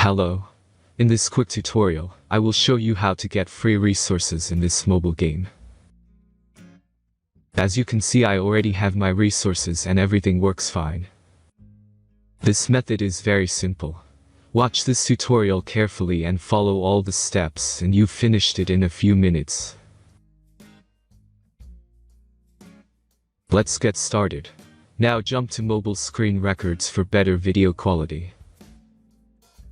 Hello. In this quick tutorial, I will show you how to get free resources in this mobile game. As you can see, I already have my resources and everything works fine. This method is very simple. Watch this tutorial carefully and follow all the steps and you've finished it in a few minutes. Let's get started. Now jump to mobile screen records for better video quality.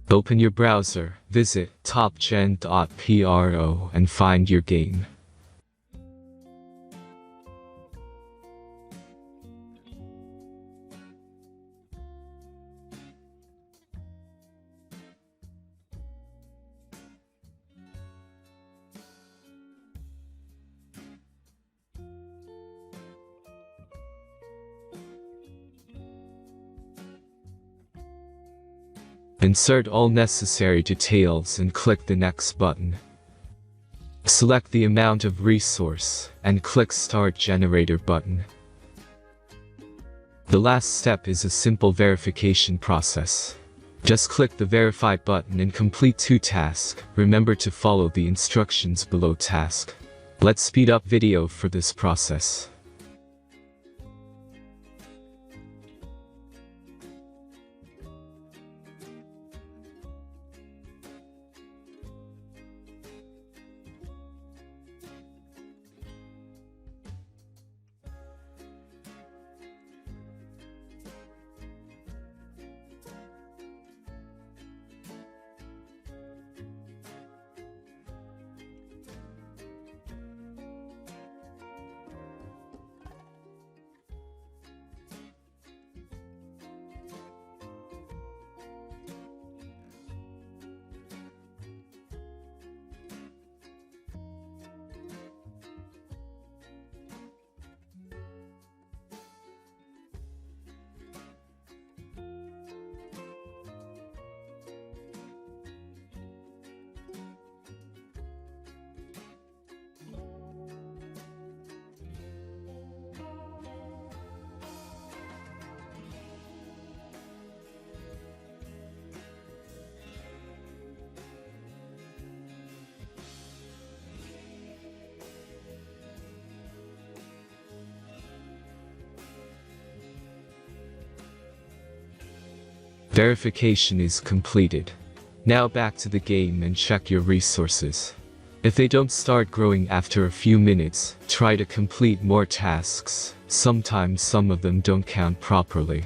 Open your browser, visit topgen.pro and find your game. Insert all necessary details and click the Next button. Select the amount of resource and click Start Generator button. The last step is a simple verification process. Just click the Verify button and complete 2 tasks. Remember to follow the instructions below task. Let's speed up video for this process. Verification is completed. Now back to the game and check your resources. If they don't start growing after a few minutes, try to complete more tasks. Sometimes some of them don't count properly.